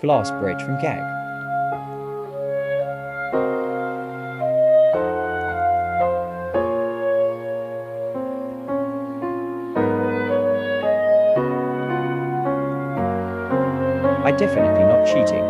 Glass bridge from Gag. I definitely not cheating.